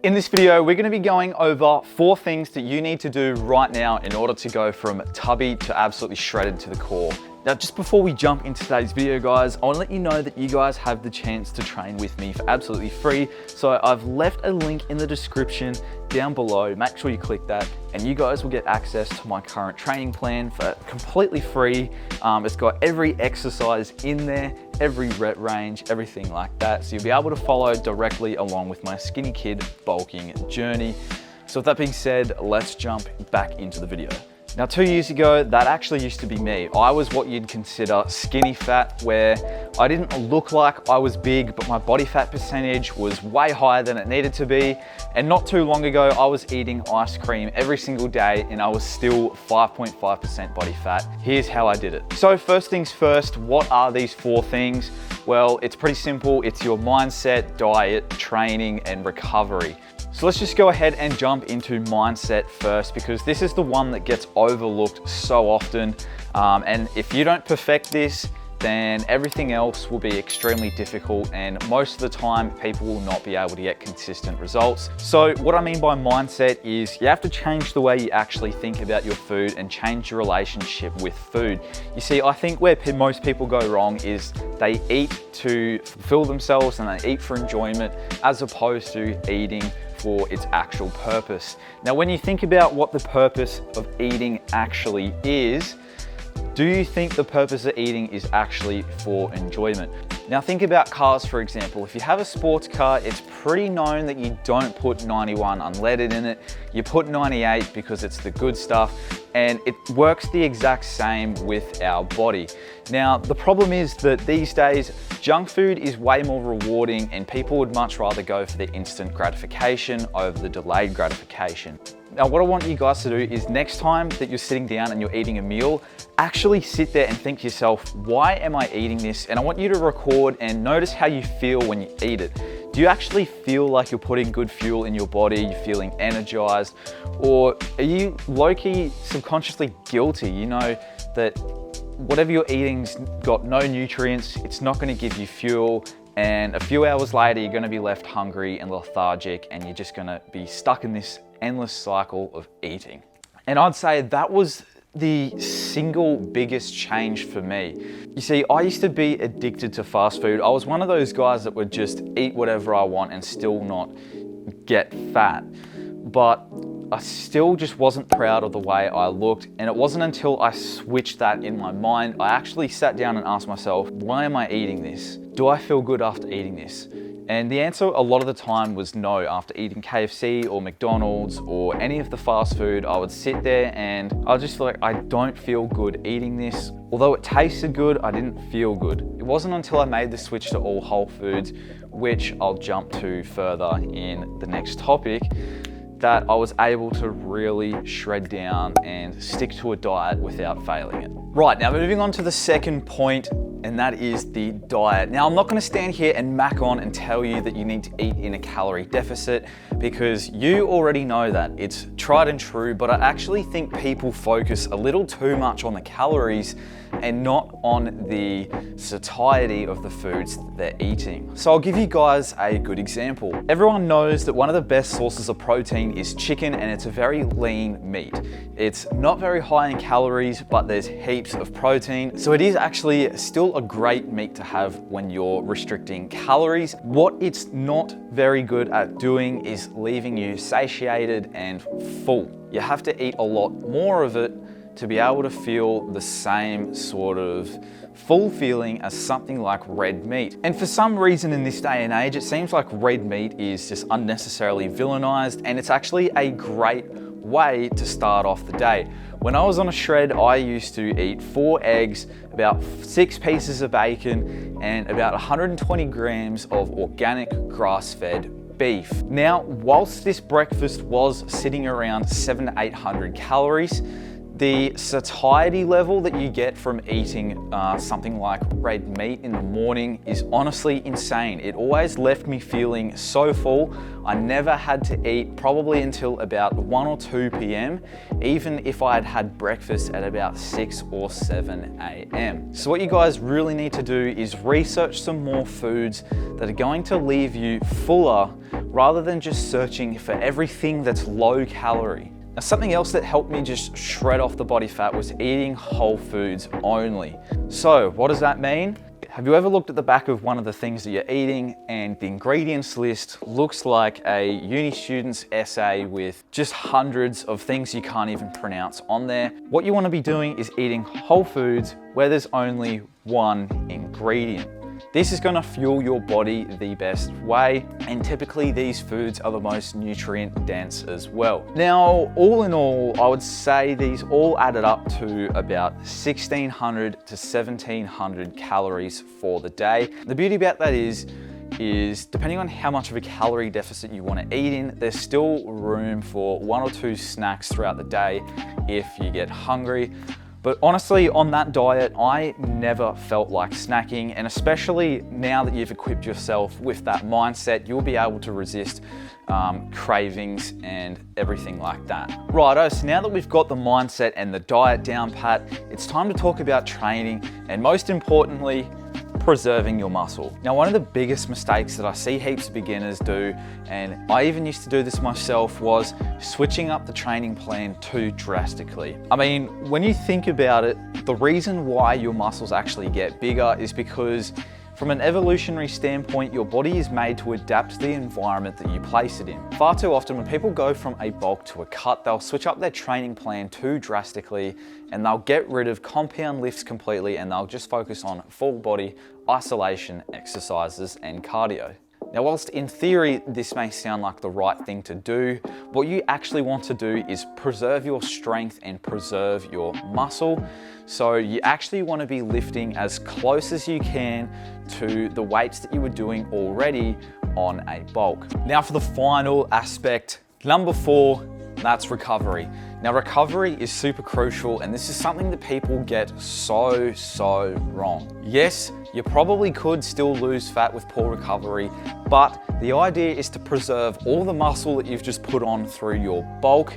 In this video, we're going to be going over 4 things that you need to do right now in order to go from tubby to absolutely shredded to the core. Now, just before we jump into today's video, guys, I want to let you know that you guys have the chance to train with me for absolutely free. So I've left a link in the description down below. Make sure you click that and you guys will get access to my current training plan for completely free. It's got every exercise in there, every rep range, everything like that. So you'll be able to follow directly along with my skinny kid bulking journey. So with that being said, let's jump back into the video. Now, 2 years ago, that actually used to be me. I was what you'd consider skinny fat, where I didn't look like I was big, but my body fat percentage was way higher than it needed to be. And not too long ago, I was eating ice cream every single day and I was still 5.5% body fat. Here's how I did it. So first things first, what are these 4 things? Well, it's pretty simple. It's your mindset, diet, training, and recovery. So let's just go ahead and jump into mindset first, because this is the one that gets overlooked so often. And if you don't perfect this, then everything else will be extremely difficult, and most of the time people will not be able to get consistent results. So what I mean by mindset is you have to change the way you actually think about your food and change your relationship with food. You see, I think where most people go wrong is they eat to fulfill themselves and they eat for enjoyment as opposed to eating for its actual purpose. Now, when you think about what the purpose of eating actually is, do you think the purpose of eating is actually for enjoyment? Now think about cars, for example. If you have a sports car, it's pretty known that you don't put 91 unleaded in it. You put 98 because it's the good stuff, and it works the exact same with our body. Now, the problem is that these days, junk food is way more rewarding and people would much rather go for the instant gratification over the delayed gratification. Now, what I want you guys to do is next time that you're sitting down and you're eating a meal, actually sit there and think to yourself, why am I eating this? And I want you to record and notice how you feel when you eat it. Do you actually feel like you're putting good fuel in your body? You're feeling energized? Or are you low-key subconsciously guilty? You know that whatever you're eating's got no nutrients, it's not gonna give you fuel, and a few hours later, you're gonna be left hungry and lethargic, and you're just gonna be stuck in this endless cycle of eating. And I'd say that was the single biggest change for me. You see, I used to be addicted to fast food. I was one of those guys that would just eat whatever I want and still not get fat. But I still just wasn't proud of the way I looked, and it wasn't until I switched that in my mind, I actually sat down and asked myself, why am I eating this? Do I feel good after eating this? And the answer a lot of the time was no. After eating KFC or McDonald's or any of the fast food, I would sit there and I was just like, I don't feel good eating this. Although it tasted good, I didn't feel good. It wasn't until I made the switch to all whole foods, which I'll jump to further in the next topic, that I was able to really shred down and stick to a diet without failing it. Right, now moving on to the second point, and that is the diet. Now, I'm not gonna stand here and mac on and tell you that you need to eat in a calorie deficit, because you already know that. It's tried and true, but I actually think people focus a little too much on the calories and not on the satiety of the foods that they're eating. So I'll give you guys a good example. Everyone knows that one of the best sources of protein is chicken, and it's a very lean meat. It's not very high in calories, but there's heaps of protein. So it is actually still a great meat to have when you're restricting calories. What it's not very good at doing is leaving you satiated and full. You have to eat a lot more of it to be able to feel the same sort of full feeling as something like red meat. And for some reason in this day and age, it seems like red meat is just unnecessarily villainized, and it's actually a great way to start off the day. When I was on a shred, I used to eat 4 eggs, about 6 pieces of bacon, and about 120 grams of organic grass-fed beef. Now, whilst this breakfast was sitting around 700 to 800 calories, The satiety level that you get from eating something like red meat in the morning is honestly insane. It always left me feeling so full. I never had to eat probably until about 1 or 2 p.m, even if I had had breakfast at about 6 or 7 a.m. So what you guys really need to do is research some more foods that are going to leave you fuller rather than just searching for everything that's low calorie. Now, something else that helped me just shred off the body fat was eating whole foods only. So what does that mean? Have you ever looked at the back of one of the things that you're eating and the ingredients list looks like a uni student's essay with just hundreds of things you can't even pronounce on there? What you want to be doing is eating whole foods where there's only one ingredient. This is going to fuel your body the best way, and typically these foods are the most nutrient dense as well. Now, all in all, I would say these all added up to about 1,600 to 1,700 calories for the day. The beauty about that is depending on how much of a calorie deficit you want to eat in, there's still room for 1 or 2 snacks throughout the day if you get hungry. But honestly, on that diet, I never felt like snacking, and especially now that you've equipped yourself with that mindset, you'll be able to resist cravings and everything like that. Righto, so now that we've got the mindset and the diet down pat, it's time to talk about training, and most importantly, preserving your muscle. Now, one of the biggest mistakes that I see heaps of beginners do, and I even used to do this myself, was switching up the training plan too drastically. I mean, when you think about it, the reason why your muscles actually get bigger is because from an evolutionary standpoint, your body is made to adapt to the environment that you place it in. Far too often when people go from a bulk to a cut, they'll switch up their training plan too drastically and they'll get rid of compound lifts completely and they'll just focus on full body isolation exercises and cardio. Now, whilst in theory, this may sound like the right thing to do, what you actually want to do is preserve your strength and preserve your muscle. So you actually want to be lifting as close as you can to the weights that you were doing already on a bulk. Now for the final aspect, number 4, that's recovery. Now, recovery is super crucial, and this is something that people get so wrong. Yes, you probably could still lose fat with poor recovery, but the idea is to preserve all the muscle that you've just put on through your bulk,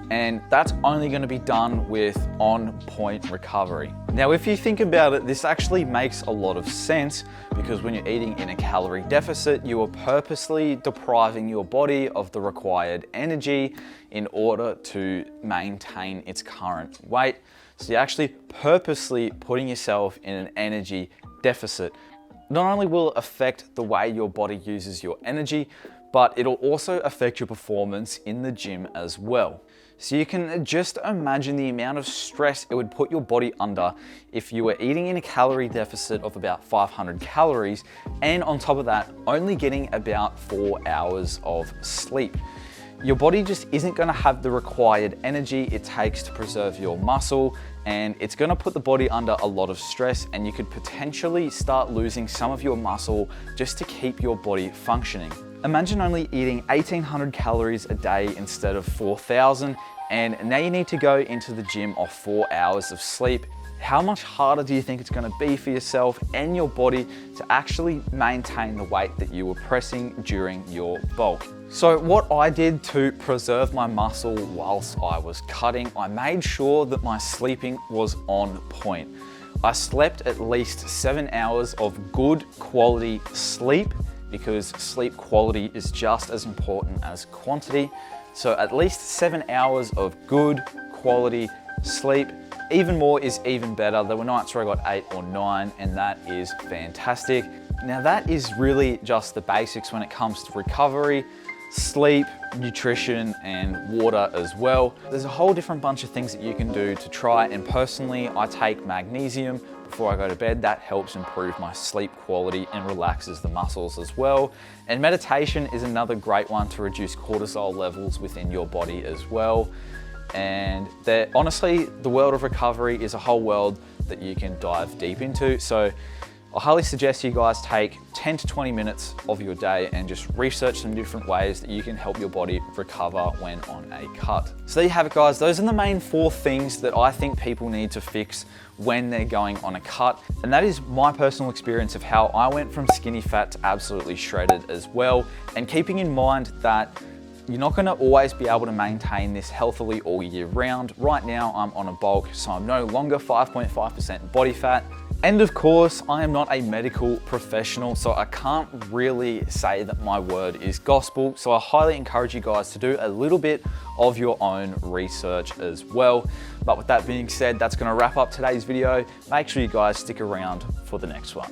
and that's only going to be done with on-point recovery. Now, if you think about it, this actually makes a lot of sense because when you're eating in a calorie deficit, you are purposely depriving your body of the required energy in order to maintain its current weight. So you're actually purposely putting yourself in an energy deficit. Not only will it affect the way your body uses your energy, but it'll also affect your performance in the gym as well. So you can just imagine the amount of stress it would put your body under if you were eating in a calorie deficit of about 500 calories, and on top of that, only getting about 4 hours of sleep. Your body just isn't gonna have the required energy it takes to preserve your muscle, and it's gonna put the body under a lot of stress, and you could potentially start losing some of your muscle just to keep your body functioning. Imagine only eating 1,800 calories a day instead of 4,000, and now you need to go into the gym off 4 hours of sleep. How much harder do you think it's gonna be for yourself and your body to actually maintain the weight that you were pressing during your bulk? So what I did to preserve my muscle whilst I was cutting, I made sure that my sleeping was on point. I slept at least 7 hours of good quality sleep, because sleep quality is just as important as quantity. So at least 7 hours of good quality sleep. Even more is even better. There were nights where I got 8 or 9, and that is fantastic. Now that is really just the basics when it comes to recovery, sleep, nutrition, and water as well. There's a whole different bunch of things that you can do to try, and personally, I take magnesium before I go to bed. That helps improve my sleep quality and relaxes the muscles as well. And meditation is another great one to reduce cortisol levels within your body as well. And honestly, the world of recovery is a whole world that you can dive deep into. So I highly suggest you guys take 10 to 20 minutes of your day and just research some different ways that you can help your body recover when on a cut. So there you have it, guys. Those are the main 4 things that I think people need to fix when they're going on a cut. And that is my personal experience of how I went from skinny fat to absolutely shredded as well. And keeping in mind that you're not gonna always be able to maintain this healthily all year round. Right now, I'm on a bulk, so I'm no longer 5.5% body fat. And of course, I am not a medical professional, so I can't really say that my word is gospel. So I highly encourage you guys to do a little bit of your own research as well. But with that being said, that's gonna wrap up today's video. Make sure you guys stick around for the next one.